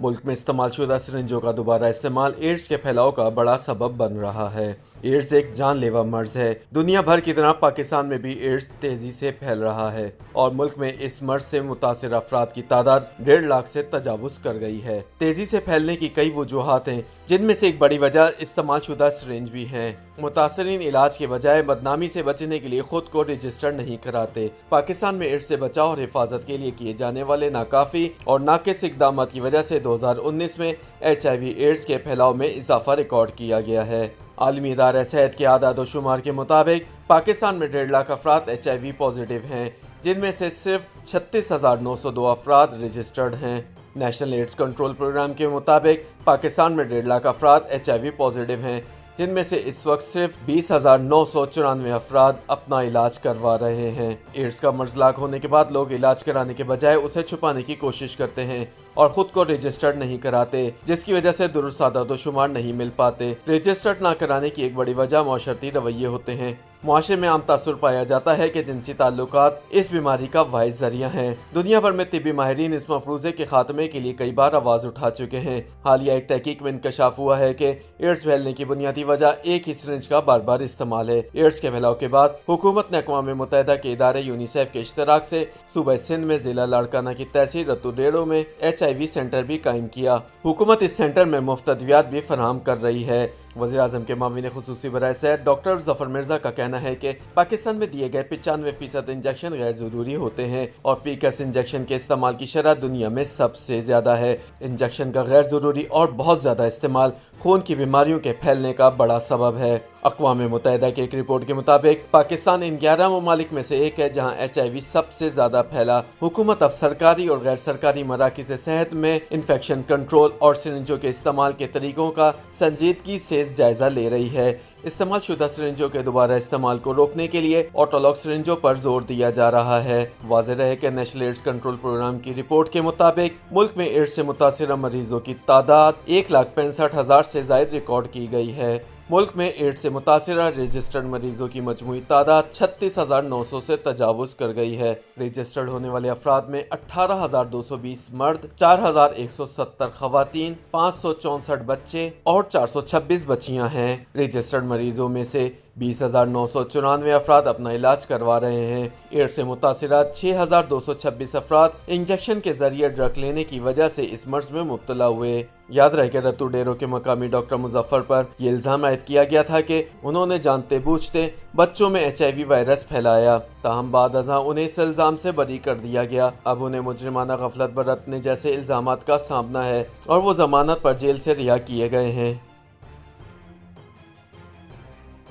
मुल्क में इस्तेमाल शुदा सिरिंजों का दोबारा इस्तेमाल एड्स के फैलाव का बड़ा सबब बन रहा है। एड्स एक जानलेवा मर्ज है। दुनिया भर की तरह पाकिस्तान में भी एड्स तेजी से फैल रहा है और मुल्क में इस मर्ज से मुतासिर अफराद की तादाद 1.5 लाख से तजावुज कर गई है। तेजी से फैलने की कई वजूहात हैं, जिनमें से एक बड़ी वजह इस्तेमाल शुदा सिरिंज भी है। मुतासरीन इलाज के बजाय बदनामी से बचने के लिए खुद को रजिस्टर नहीं कराते। पाकिस्तान में एड्स से बचाव और हिफाजत के लिए किए जाने वाले नाकाफी और नाकिस इकदाम की वजह से 2019 में HIV एड्स के फैलाव में इजाफा रिकॉर्ड किया गया है। आलमी इदारा सेहत के आदाद-ओ-शुमार के मुताबिक पाकिस्तान में 1.5 लाख अफराद HIV पॉजिटिव हैं, जिनमें से सिर्फ 36,902 अफराद रजिस्टर्ड हैं। नेशनल एड्स कंट्रोल प्रोग्राम के मुताबिक पाकिस्तान में 1.5 लाख अफराद HIV पॉजिटिव हैं, जिनमें से इस वक्त सिर्फ 20,994 अफराद अपना इलाज करवा रहे हैं। एड्स का मर्ज लाक होने के बाद लोग इलाज कराने के बजाय उसे छुपाने की कोशिश करते हैं और खुद को रजिस्टर्ड नहीं कराते, जिसकी वजह से दुरुस्त आदाद-ओ-शुमार नहीं मिल पाते। रजिस्टर्ड ना कराने की एक बड़ी वजह माशरती रवैये होते हैं। मुआशरे में आम तासुर पाया जाता है कि जिनसी ताल्लुकात इस बीमारी का वाहिद जरिया हैं। दुनिया भर में तिब्बी माहिरीन इस मफरूजे के खात्मे के लिए कई बार आवाज उठा चुके हैं। हालिया एक तहकीक में इंकशाफ हुआ है कि एड्स फैलने की बुनियादी वजह एक ही सिरिंज का बार बार इस्तेमाल है। एड्स के फैलाव के बाद हुकूमत ने अक़वाम मुत्तहिदा के इदारे यूनिसेफ के इश्तराक से सूबा सिंध में जिला लाड़काना की तहसील रतु डेड़ो में HIV सेंटर भी कायम किया। हुकूमत इस सेंटर में मुफ्त अद्वियात भी फराहम कर रही है। वज़ीर आज़म के मामले खुसूसी बराए सेहत डॉक्टर जफर मिर्जा का कहना है कि पाकिस्तान में दिए गए 95% इंजेक्शन गैर ज़रूरी होते हैं और फीकस इंजेक्शन के इस्तेमाल की शरह दुनिया में सबसे ज़्यादा है। इंजेक्शन का गैर ज़रूरी और बहुत ज़्यादा इस्तेमाल खून की बीमारियों के फैलने का बड़ा सबब है। अक़वाम मुत्तहिदा की एक रिपोर्ट के मुताबिक पाकिस्तान इन 11 ममालिक में से एक है जहाँ HIV सबसे ज़्यादा फैला। हुकूमत अब सरकारी और गैर सरकारी मराकिज़ सेहत में इन्फेक्शन कंट्रोल और सिरिंजों के इस्तेमाल के तरीकों का संजीदगी से जायजा ले रही है। इस्तेमाल शुदा सिरिंजों के दोबारा इस्तेमाल को रोकने के लिए ऑटोलॉग सिरिंजों पर जोर दिया जा रहा है। वाज़ेह है कि नेशनल एड्स कंट्रोल प्रोग्राम की रिपोर्ट के मुताबिक मुल्क में एड्स से मुतासिर मरीजों की तादाद 1,65,000 से ज़ायद रिकॉर्ड की गई है। मुल्क में एड्स से मुतासिर रजिस्टर्ड मरीजों की मजमूई तादाद 36,900 से तजावुज कर गई है। रजिस्टर्ड होने वाले अफराद में 18,220 मर्द, 4,170 खवातीन, 564 बच्चे और 426 बच्चियां हैं। रजिस्टर्ड मरीजों में से 20,994 अफराद अपना इलाज करवा रहे हैं। एड्स से मुतासिरा 6,226 अफराद इंजेक्शन के जरिए ड्रग लेने की वजह से इस मर्ज में मुब्तला हुए। याद रहे कि रतु डेरो के मकामी डॉक्टर मुजफ्फर पर यह इल्ज़ाम आयद किया गया था कि उन्होंने जानते बूझते बच्चों में HIV वायरस फैलाया। ताहम बाद अज़ां उन्हें इस इल्ज़ाम से बरी कर दिया गया। अब उन्हें मुजरिमाना गफलत बरतने जैसे इल्ज़ामात का सामना है और वो जमानत पर जेल से रिहा किए गए हैं।